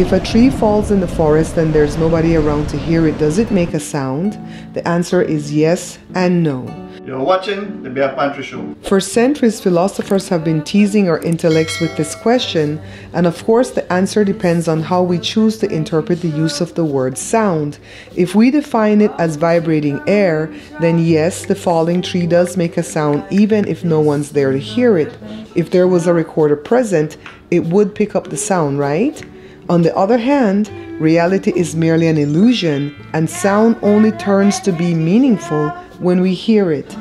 If a tree falls in the forest and there's nobody around to hear it, does it make a sound? The answer is yes and no. You're watching the Bear Pantry Show. For centuries, philosophers have been teasing our intellects with this question, and of course the answer depends on how we choose to interpret the use of the word sound. If we define it as vibrating air, then yes, the falling tree does make a sound even if no one's there to hear it. If there was a recorder present, it would pick up the sound, right? On the other hand, reality is merely an illusion, and sound only turns to be meaningful when we hear it.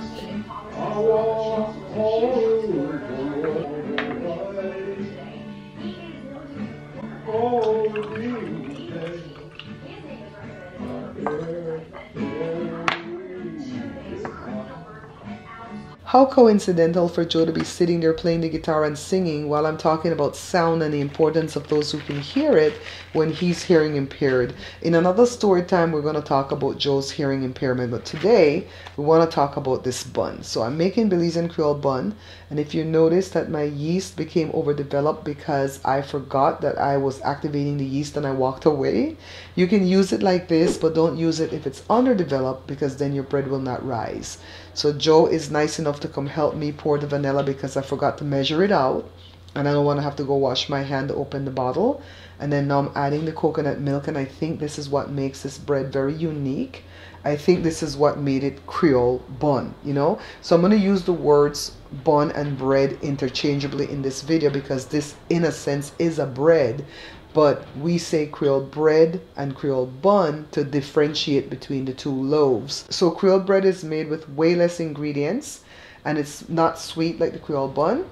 How coincidental for Joe to be sitting there playing the guitar and singing while I'm talking about sound and the importance of those who can hear it when he's hearing impaired. In another story time, we're going to talk about Joe's hearing impairment, but today we want to talk about this bun. So I'm making Belizean Creole Bun, and if you notice that my yeast became overdeveloped because I forgot that I was activating the yeast and I walked away, you can use it like this, but don't use it if it's underdeveloped because then your bread will not rise. So Joe is nice enough to come help me pour the vanilla because I forgot to measure it out, and I don't want to have to go wash my hand to open the bottle. And then now I'm adding the coconut milk, and I think this is what makes this bread very unique. I think this is what made it Creole bun, you know. So I'm going to use the words bun and bread interchangeably in this video because this in a sense is a bread, but we say Creole bread and Creole bun to differentiate between the two loaves. So Creole bread is made with way less ingredients, and it's not sweet like the Creole bun.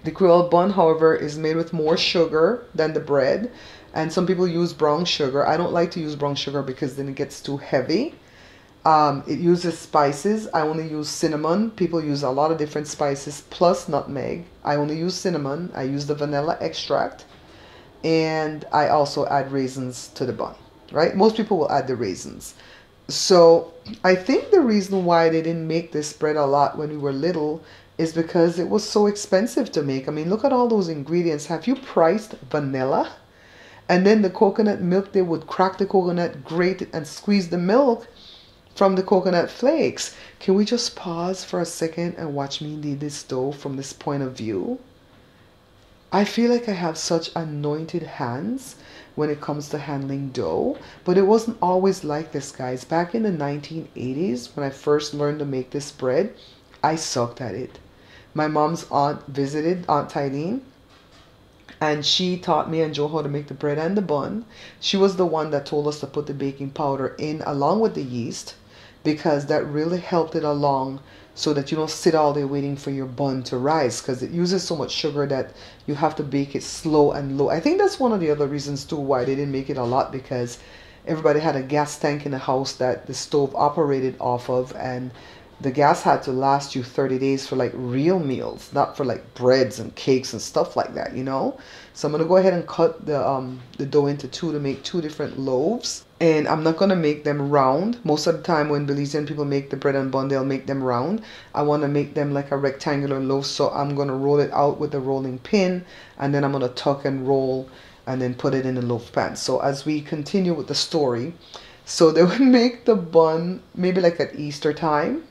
The Creole bun, however, is made with more sugar than the bread, and some people use brown sugar. I don't like to use brown sugar because then it gets too heavy. It uses spices. I only use cinnamon. People use a lot of different spices plus nutmeg. I only use cinnamon. I use the vanilla extract, and I also add raisins to the bun, right? Most people will add the raisins. So I think the reason why they didn't make this bread a lot when we were little is because it was so expensive to make. I mean, look at all those ingredients. Have you priced vanilla? And then the coconut milk, they would crack the coconut, grate it, and squeeze the milk from the coconut flakes. Can we just pause for a second and watch me knead this dough from this point of view? I feel like I have such anointed hands when it comes to handling dough, but it wasn't always like this, guys. Back in the 1980s, when I first learned to make this bread, I sucked at it. My mom's aunt visited, Aunt Tileen, and she taught me and Joe how to make the bread and the bun. She was the one that told us to put the baking powder in along with the yeast because that really helped it along so that you don't sit all day waiting for your bun to rise, because it uses so much sugar that you have to bake it slow and low. I think that's one of the other reasons too why they didn't make it a lot, because everybody had a gas tank in the house that the stove operated off of, and the gas had to last you 30 days for like real meals, not for like breads and cakes and stuff like that, you know. So I'm gonna go ahead and cut the dough into two to make two different loaves, and I'm not gonna make them round. Most of the time when Belizean people make the bread and bun, they'll make them round. I want to make them like a rectangular loaf, so I'm gonna roll it out with a rolling pin, and then I'm gonna tuck and roll and then put it in the loaf pan. So as we continue with the story, so they would make the bun maybe like at Easter time.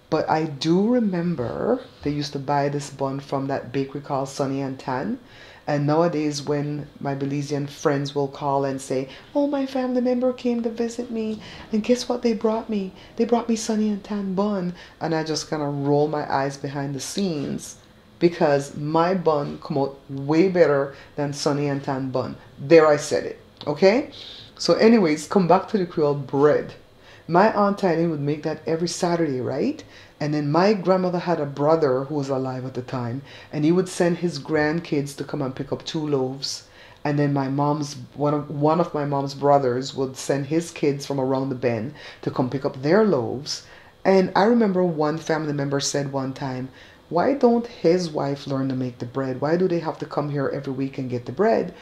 But I do remember they used to buy this bun from that bakery called Sonny and Tan. And nowadays when my Belizean friends will call and say, oh, my family member came to visit me, and guess what they brought me? They brought me Sonny and Tan bun. And I just kind of roll my eyes behind the scenes because my bun come out way better than Sonny and Tan bun. There, I said it. Okay? So anyways, come back to the Creole bread. My Aunt Tileen would make that every Saturday, right? And then my grandmother had a brother who was alive at the time, and he would send his grandkids to come and pick up 2 loaves. And then my mom's one of my mom's brothers would send his kids from around the bend to come pick up their loaves. And I remember one family member said one time, why don't his wife learn to make the bread? Why do they have to come here every week and get the bread?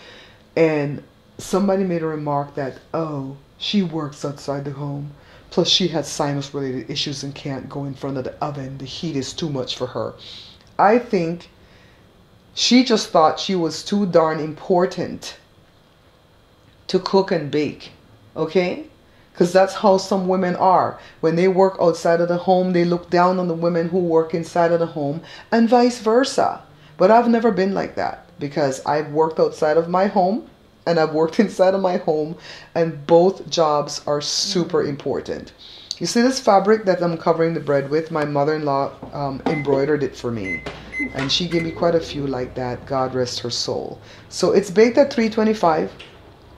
And somebody made a remark that, oh, she works outside the home. Plus, she has sinus-related issues and can't go in front of the oven. The heat is too much for her. I think she just thought she was too darn important to cook and bake, okay? Because that's how some women are. When they work outside of the home, they look down on the women who work inside of the home, and vice versa. But I've never been like that, because I've worked outside of my home and I've worked inside of my home, and both jobs are super important. You see this fabric that I'm covering the bread with? My mother-in-law embroidered it for me, and she gave me quite a few like that. God rest her soul. So it's baked at 325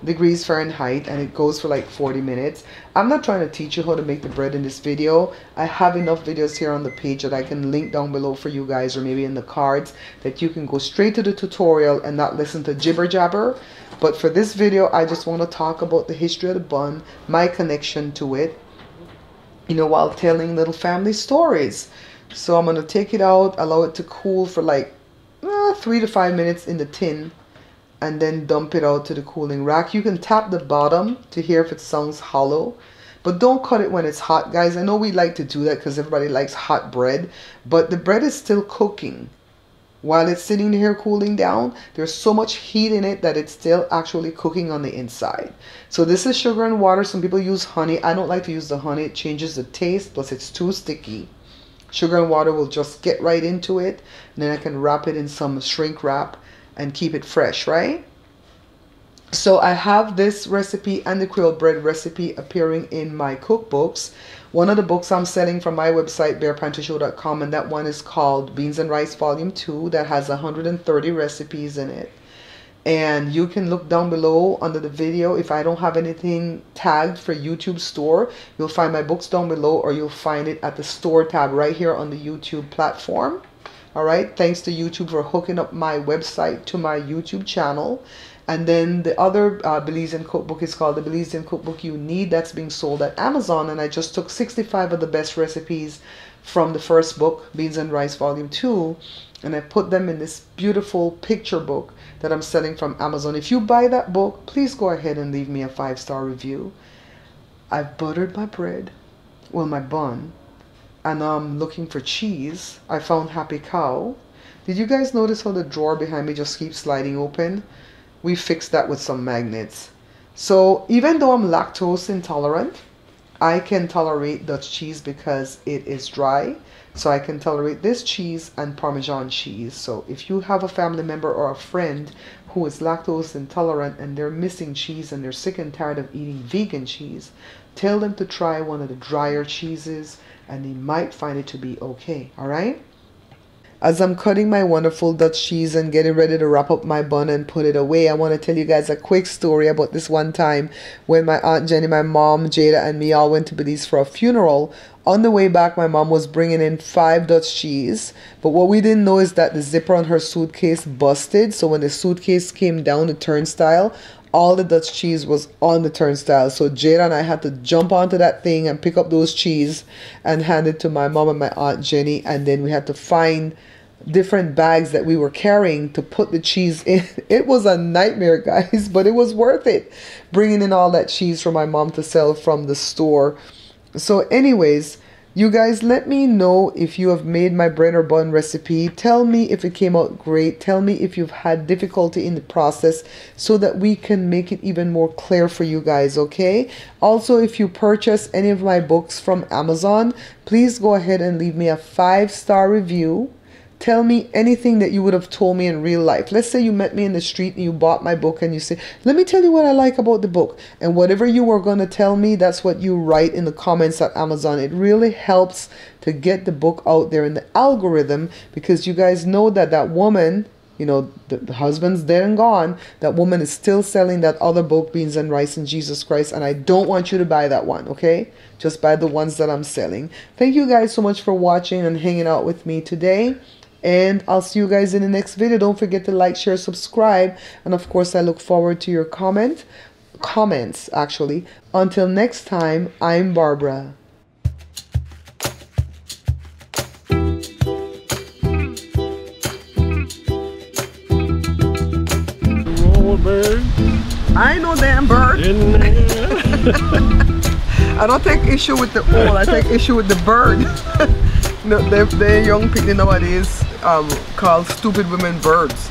degrees Fahrenheit, and it goes for like 40 minutes. I'm not trying to teach you how to make the bread in this video. I have enough videos here on the page that I can link down below for you guys, or maybe in the cards, that you can go straight to the tutorial and not listen to jibber jabber. But for this video, I just want to talk about the history of the bun, my connection to it, you know, while telling little family stories. So I'm going to take it out, allow it to cool for like 3 to 5 minutes in the tin, and then dump it out to the cooling rack. You can tap the bottom to hear if it sounds hollow, but don't cut it when it's hot, guys. I know we like to do that because everybody likes hot bread, but the bread is still cooking. While it's sitting here cooling down, there's so much heat in it that it's still actually cooking on the inside. So this is sugar and water. Some people use honey. I don't like to use the honey. It changes the taste, plus it's too sticky. Sugar and water will just get right into it, and then I can wrap it in some shrink wrap and keep it fresh, right? So I have this recipe and the Creole bread recipe appearing in my cookbooks. One of the books I'm selling from my website, bearpantryshow.com, and that one is called Beans and Rice Volume 2. That has 130 recipes in it. And you can look down below under the video. If I don't have anything tagged for YouTube store, you'll find my books down below, or you'll find it at the store tab right here on the YouTube platform. All right, thanks to YouTube for hooking up my website to my YouTube channel. And then the other Belizean cookbook is called the Belizean Cookbook You Need. That's being sold at Amazon. And I just took 65 of the best recipes from the first book, Beans and Rice Volume 2, and I put them in this beautiful picture book that I'm selling from Amazon. If you buy that book, please go ahead and leave me a 5-star review. I've buttered my bread, well, my bun, and I'm looking for cheese. I found Happy Cow. Did you guys notice how the drawer behind me just keeps sliding open? We fixed that with some magnets. So even though I'm lactose intolerant, I can tolerate Dutch cheese because it is dry. So I can tolerate this cheese and Parmesan cheese. So if you have a family member or a friend who is lactose intolerant and they're missing cheese and they're sick and tired of eating vegan cheese, tell them to try one of the drier cheeses, and they might find it to be okay. All right? As I'm cutting my wonderful Dutch cheese and getting ready to wrap up my bun and put it away, I want to tell you guys a quick story about this one time when my Aunt Jenny, my mom, Jada, and me all went to Belize for a funeral. On the way back, my mom was bringing in 5 Dutch cheese, but what we didn't know is that the zipper on her suitcase busted. So when the suitcase came down the turnstile, all the Dutch cheese was on the turnstile. So Jada and I had to jump onto that thing and pick up those cheese and hand it to my mom and my Aunt Jenny. And then we had to find different bags that we were carrying to put the cheese in. It was a nightmare, guys, but it was worth it, bringing in all that cheese for my mom to sell from the store. So anyways, you guys, let me know if you have made my bread or bun recipe. Tell me if it came out great. Tell me if you've had difficulty in the process so that we can make it even more clear for you guys, okay? Also, if you purchase any of my books from Amazon, please go ahead and leave me a 5-star review. Tell me anything that you would have told me in real life. Let's say you met me in the street and you bought my book and you say, let me tell you what I like about the book. And whatever you were going to tell me, that's what you write in the comments at Amazon. It really helps to get the book out there in the algorithm, because you guys know that that woman, you know, the husband's dead and gone. That woman is still selling that other book, Beans and Rice and Jesus Christ. And I don't want you to buy that one, okay? Just buy the ones that I'm selling. Thank you guys so much for watching and hanging out with me today. And I'll see you guys in the next video. Don't forget to like, share, subscribe. And of course, I look forward to your comments, actually. Until next time, I'm Barbara. Bird. I know damn bird. I don't take issue with the owl, I take issue with the bird. No, the young people nowadays call stupid women birds.